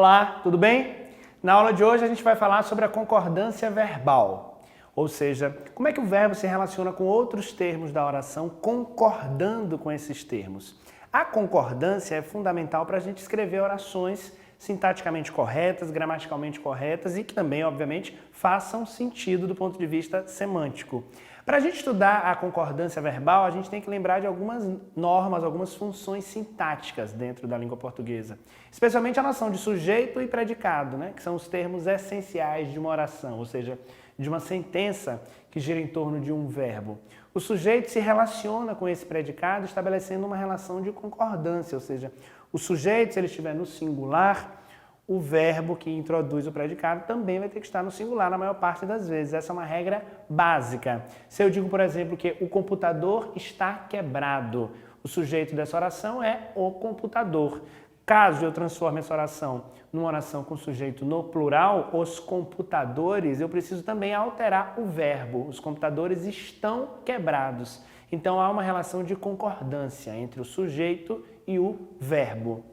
Olá, tudo bem? Na aula de hoje a gente vai falar sobre a concordância verbal, ou seja, como é que o verbo se relaciona com outros termos da oração concordando com esses termos. A concordância é fundamental para a gente escrever orações sintaticamente corretas, gramaticalmente corretas e que também, obviamente, façam sentido do ponto de vista semântico. Para a gente estudar a concordância verbal, a gente tem que lembrar de algumas normas, algumas funções sintáticas dentro da língua portuguesa. Especialmente a noção de sujeito e predicado, né? Que são os termos essenciais de uma oração, ou seja, de uma sentença que gira em torno de um verbo. O sujeito se relaciona com esse predicado estabelecendo uma relação de concordância, ou seja, o sujeito, se ele estiver no singular, o verbo que introduz o predicado também vai ter que estar no singular na maior parte das vezes. Essa é uma regra básica. Se eu digo, por exemplo, que o computador está quebrado, o sujeito dessa oração é o computador. Caso eu transforme essa oração numa oração com sujeito no plural, os computadores, eu preciso também alterar o verbo. Os computadores estão quebrados. Então há uma relação de concordância entre o sujeito e o verbo.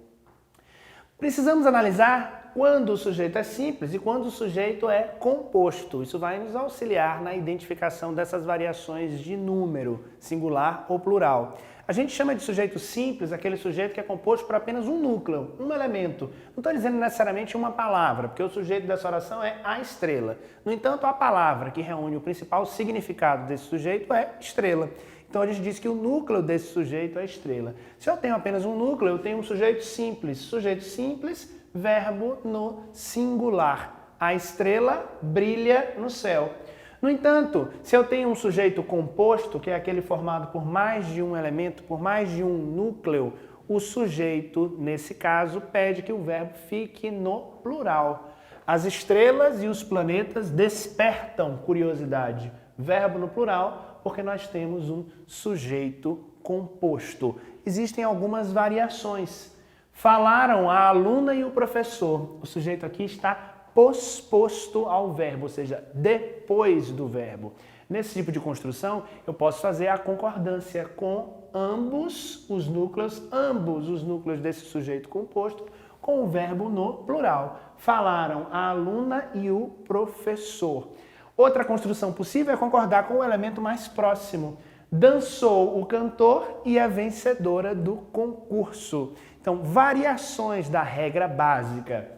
Precisamos analisar quando o sujeito é simples e quando o sujeito é composto. Isso vai nos auxiliar na identificação dessas variações de número, singular ou plural. A gente chama de sujeito simples aquele sujeito que é composto por apenas um núcleo, um elemento. Não estou dizendo necessariamente uma palavra, porque o sujeito dessa oração é a estrela. No entanto, a palavra que reúne o principal significado desse sujeito é estrela. Então a gente diz que o núcleo desse sujeito é a estrela. Se eu tenho apenas um núcleo, eu tenho um sujeito simples. Sujeito simples, verbo no singular. A estrela brilha no céu. No entanto, se eu tenho um sujeito composto, que é aquele formado por mais de um elemento, por mais de um núcleo, o sujeito, nesse caso, pede que o verbo fique no plural. As estrelas e os planetas despertam curiosidade. Verbo no plural, porque nós temos um sujeito composto. Existem algumas variações. Falaram a aluna e o professor. O sujeito aqui está posposto ao verbo, ou seja, depois do verbo. Nesse tipo de construção, eu posso fazer a concordância com ambos os núcleos desse sujeito composto, com o verbo no plural. Falaram a aluna e o professor. Outra construção possível é concordar com o elemento mais próximo. Dançou o cantor e a vencedora do concurso. Então, variações da regra básica,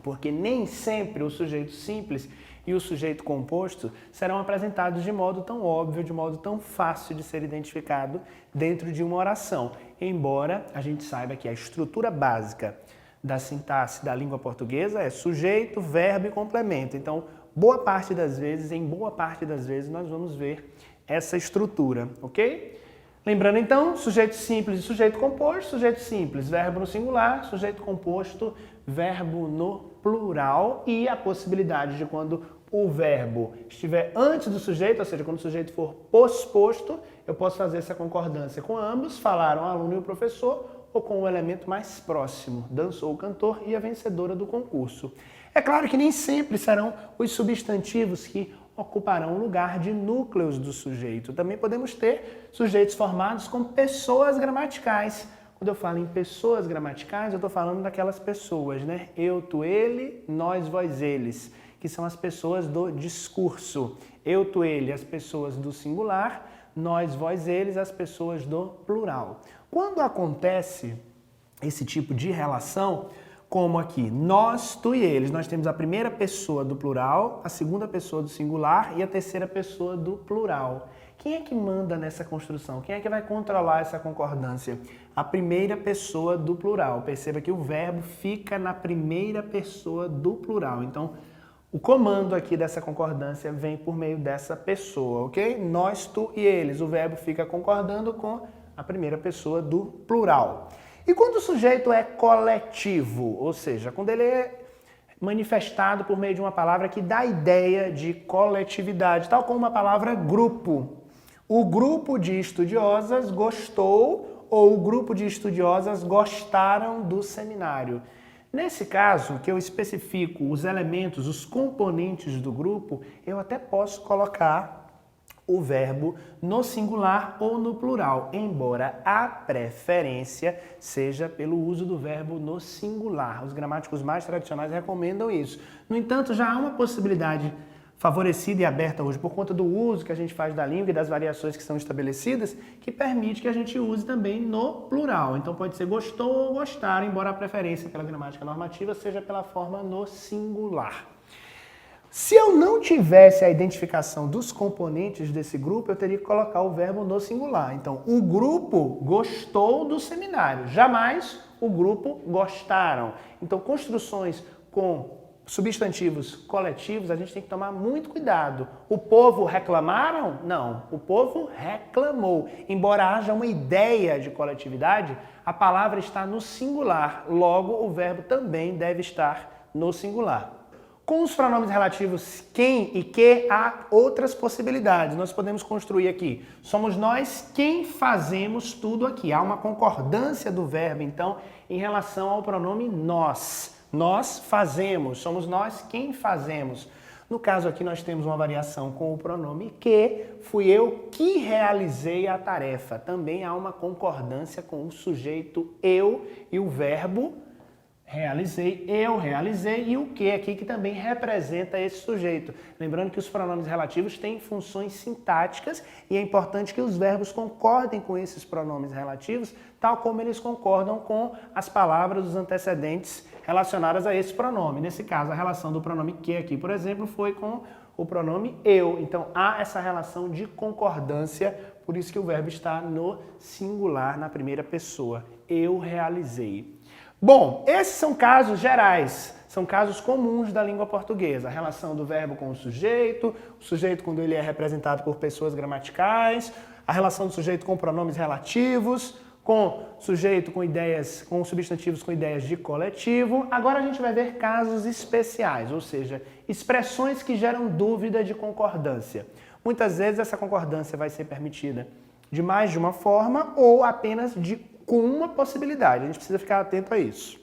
porque nem sempre o sujeito simples e o sujeito composto serão apresentados de modo tão óbvio, de modo tão fácil de ser identificado dentro de uma oração. Embora a gente saiba que a estrutura básica da sintaxe da língua portuguesa é sujeito, verbo e complemento. Então, em boa parte das vezes, nós vamos ver essa estrutura, ok? Lembrando então, sujeito simples e sujeito composto, sujeito simples, verbo no singular, sujeito composto, verbo no plural e a possibilidade de quando o verbo estiver antes do sujeito, ou seja, quando o sujeito for posposto, eu posso fazer essa concordância com ambos, falaram a aluna e o professor, ou com o elemento mais próximo, dançou o cantor e a vencedora do concurso. É claro que nem sempre serão os substantivos que ocuparão o lugar de núcleos do sujeito. Também podemos ter sujeitos formados com pessoas gramaticais. Quando eu falo em pessoas gramaticais, eu estou falando daquelas pessoas, né? Eu, tu, ele, nós, vós, eles, que são as pessoas do discurso. Eu, tu, ele, as pessoas do singular, nós, vós, eles, as pessoas do plural. Quando acontece esse tipo de relação, como aqui, nós, tu e eles, nós temos a primeira pessoa do plural, a segunda pessoa do singular e a terceira pessoa do plural. Quem é que manda nessa construção? Quem é que vai controlar essa concordância? A primeira pessoa do plural. Perceba que o verbo fica na primeira pessoa do plural. Então, o comando aqui dessa concordância vem por meio dessa pessoa, ok? Nós, tu e eles. O verbo fica concordando com a primeira pessoa do plural. E quando o sujeito é coletivo, ou seja, quando ele é manifestado por meio de uma palavra que dá ideia de coletividade, tal como a palavra grupo. O grupo de estudiosas gostou ou o grupo de estudiosas gostaram do seminário. Nesse caso, que eu especifico os elementos, os componentes do grupo, eu até posso colocar o verbo no singular ou no plural, embora a preferência seja pelo uso do verbo no singular. Os gramáticos mais tradicionais recomendam isso. No entanto, já há uma possibilidade favorecida e aberta hoje por conta do uso que a gente faz da língua e das variações que são estabelecidas, que permite que a gente use também no plural. Então pode ser gostou ou gostaram, embora a preferência pela gramática normativa seja pela forma no singular. Se eu não tivesse a identificação dos componentes desse grupo, eu teria que colocar o verbo no singular. Então, o grupo gostou do seminário, jamais o grupo gostaram. Então, construções com substantivos coletivos, a gente tem que tomar muito cuidado. O povo reclamaram? Não, o povo reclamou. Embora haja uma ideia de coletividade, a palavra está no singular, logo o verbo também deve estar no singular. Com os pronomes relativos quem e que, há outras possibilidades. Nós podemos construir aqui. Somos nós quem fazemos tudo aqui. Há uma concordância do verbo, então, em relação ao pronome nós. Nós fazemos. Somos nós quem fazemos. No caso aqui, nós temos uma variação com o pronome que. Fui eu que realizei a tarefa. Também há uma concordância com o sujeito eu e o verbo realizei, eu realizei, e o que aqui que também representa esse sujeito. Lembrando que os pronomes relativos têm funções sintáticas e é importante que os verbos concordem com esses pronomes relativos, tal como eles concordam com as palavras dos antecedentes relacionadas a esse pronome. Nesse caso, a relação do pronome que aqui, por exemplo, foi com o pronome eu. Então, há essa relação de concordância, por isso que o verbo está no singular, na primeira pessoa. Eu realizei. Bom, esses são casos gerais, são casos comuns da língua portuguesa. A relação do verbo com o sujeito quando ele é representado por pessoas gramaticais, a relação do sujeito com pronomes relativos, com sujeito com ideias, com substantivos com ideias de coletivo. Agora a gente vai ver casos especiais, ou seja, expressões que geram dúvida de concordância. Muitas vezes essa concordância vai ser permitida de mais de uma forma ou apenas com uma possibilidade. A gente precisa ficar atento a isso.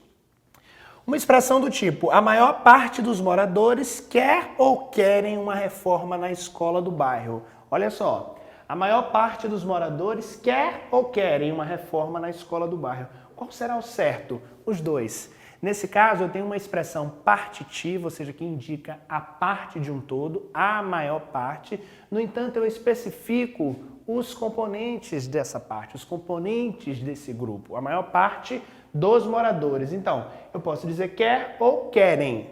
Uma expressão do tipo: a maior parte dos moradores quer ou querem uma reforma na escola do bairro. Olha só, a maior parte dos moradores quer ou querem uma reforma na escola do bairro. Qual será o certo? Os dois. Nesse caso, eu tenho uma expressão partitiva, ou seja, que indica a parte de um todo, a maior parte. No entanto, eu especifico os componentes dessa parte, os componentes desse grupo, a maior parte dos moradores. Então, eu posso dizer quer ou querem.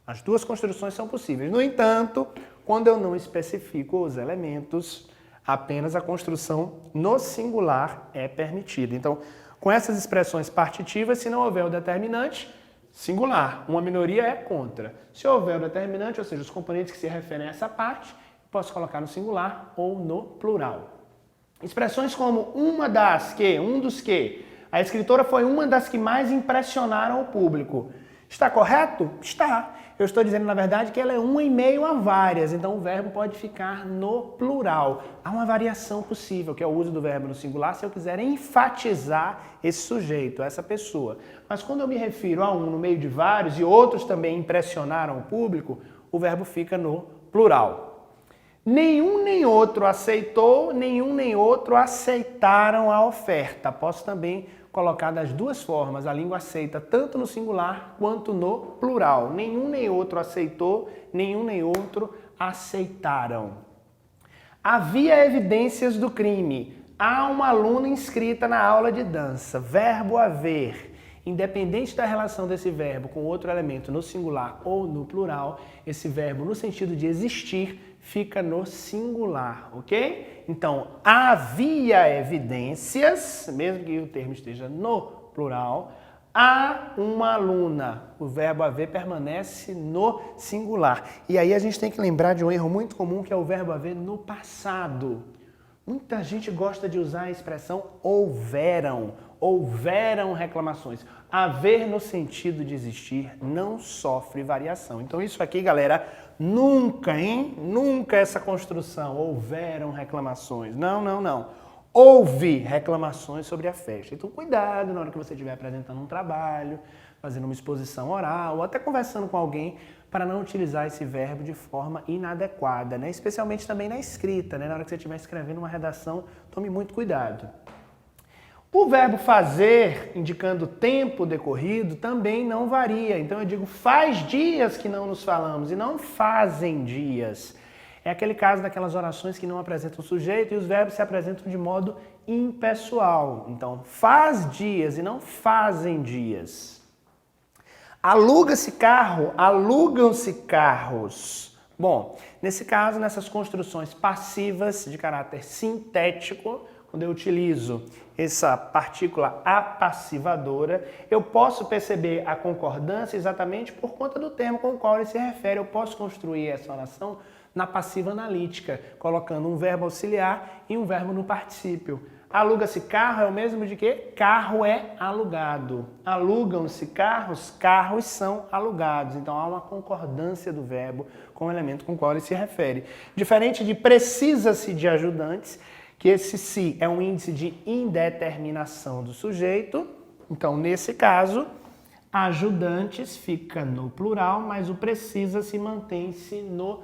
As duas construções são possíveis. No entanto, quando eu não especifico os elementos, apenas a construção no singular é permitida. Então, com essas expressões partitivas, se não houver o determinante, singular. Uma minoria é contra. Se houver o determinante, ou seja, os componentes que se referem a essa parte, posso colocar no singular ou no plural. Expressões como uma das que, um dos que. A escritora foi uma das que mais impressionaram o público. Está correto? Está. Eu estou dizendo, na verdade, que ela é uma em meio a várias, então o verbo pode ficar no plural. Há uma variação possível, que é o uso do verbo no singular, se eu quiser enfatizar esse sujeito, essa pessoa. Mas quando eu me refiro a um no meio de vários e outros também impressionaram o público, o verbo fica no plural. Nenhum nem outro aceitou, nenhum nem outro aceitaram a oferta. Posso também colocar das duas formas. A língua aceita tanto no singular quanto no plural. Nenhum nem outro aceitou, nenhum nem outro aceitaram. Havia evidências do crime. Há uma aluna inscrita na aula de dança. Verbo haver. Independente da relação desse verbo com outro elemento no singular ou no plural, esse verbo, no sentido de existir, fica no singular, ok? Então, havia evidências, mesmo que o termo esteja no plural, há uma aluna. O verbo haver permanece no singular. E aí a gente tem que lembrar de um erro muito comum, que é o verbo haver no passado. Muita gente gosta de usar a expressão houveram reclamações. Haver no sentido de existir não sofre variação. Então isso aqui, galera, nunca essa construção, houveram reclamações. Não. Houve reclamações sobre a festa. Então cuidado na hora que você estiver apresentando um trabalho, fazendo uma exposição oral, ou até conversando com alguém, para não utilizar esse verbo de forma inadequada, né? Especialmente também na escrita, né? Na hora que você estiver escrevendo uma redação, tome muito cuidado. O verbo fazer, indicando tempo decorrido, também não varia. Então eu digo faz dias que não nos falamos e não fazem dias. É aquele caso daquelas orações que não apresentam sujeito e os verbos se apresentam de modo impessoal. Então faz dias e não fazem dias. Aluga-se carro, alugam-se carros. Bom, nesse caso, nessas construções passivas de caráter sintético, quando eu utilizo essa partícula apassivadora, eu posso perceber a concordância exatamente por conta do termo com o qual ele se refere. Eu posso construir essa oração na passiva analítica, colocando um verbo auxiliar e um verbo no particípio. Aluga-se carro é o mesmo de que carro é alugado. Alugam-se carros, carros são alugados. Então há uma concordância do verbo com o elemento com o qual ele se refere. Diferente de precisa-se de ajudantes, que esse se é um índice de indeterminação do sujeito. Então, nesse caso, ajudantes fica no plural, mas o precisa-se mantém-se no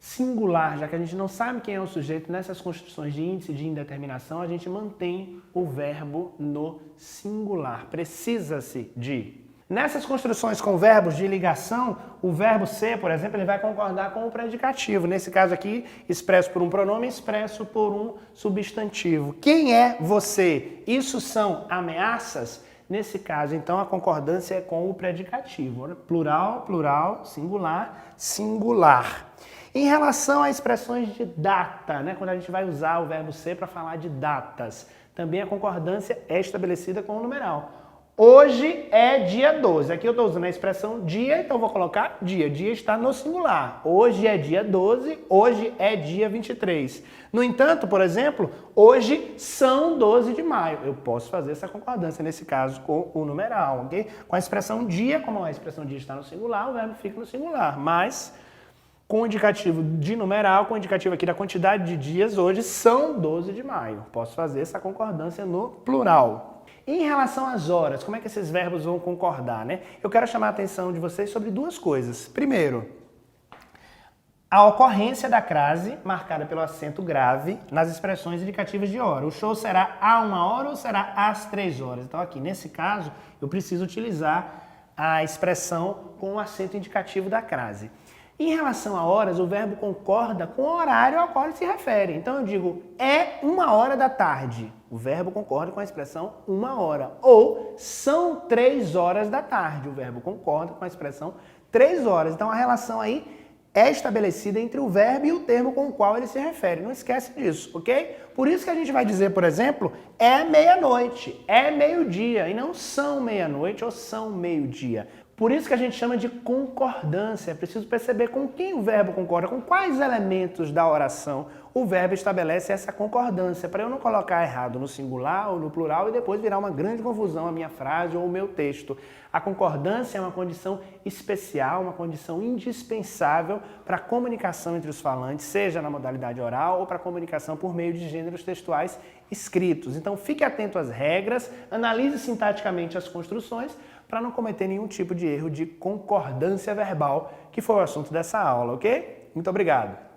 singular. Já que a gente não sabe quem é o sujeito, nessas construções de índice de indeterminação, a gente mantém o verbo no singular. Precisa-se de. Nessas construções com verbos de ligação, o verbo ser, por exemplo, ele vai concordar com o predicativo. Nesse caso aqui, expresso por um pronome, expresso por um substantivo. Quem é você? Isso são ameaças? Nesse caso, então, a concordância é com o predicativo. Plural, plural, singular, singular. Em relação a expressões de data, né, quando a gente vai usar o verbo ser para falar de datas, também a concordância é estabelecida com o numeral. Hoje é dia 12. Aqui eu estou usando a expressão dia, então vou colocar dia. Dia está no singular. Hoje é dia 12, hoje é dia 23. No entanto, por exemplo, hoje são 12 de maio. Eu posso fazer essa concordância, nesse caso, com o numeral, ok? Com a expressão dia, como a expressão dia está no singular, o verbo fica no singular. Mas com o indicativo de numeral, com o indicativo aqui da quantidade de dias, hoje são 12 de maio. Posso fazer essa concordância no plural. Em relação às horas, como é que esses verbos vão concordar, né? Eu quero chamar a atenção de vocês sobre duas coisas. Primeiro, a ocorrência da crase, marcada pelo acento grave, nas expressões indicativas de hora. O show será a 1h ou será às 3h? Então aqui, nesse caso, eu preciso utilizar a expressão com o acento indicativo da crase. Em relação a horas, o verbo concorda com o horário ao qual ele se refere. Então eu digo, é 1h da tarde. O verbo concorda com a expressão 1h. Ou são 3h da tarde. O verbo concorda com a expressão 3h. Então a relação aí é estabelecida entre o verbo e o termo com o qual ele se refere. Não esquece disso, ok? Por isso que a gente vai dizer, por exemplo, é meia-noite, é meio-dia, e não são meia-noite ou são meio-dia. Por isso que a gente chama de concordância. É preciso perceber com quem o verbo concorda, com quais elementos da oração o verbo estabelece essa concordância, para eu não colocar errado no singular ou no plural e depois virar uma grande confusão a minha frase ou o meu texto. A concordância é uma condição especial, uma condição indispensável para a comunicação entre os falantes, seja na modalidade oral ou para a comunicação por meio de gêneros textuais escritos. Então fique atento às regras, analise sintaticamente as construções, para não cometer nenhum tipo de erro de concordância verbal, que foi o assunto dessa aula, ok? Muito obrigado!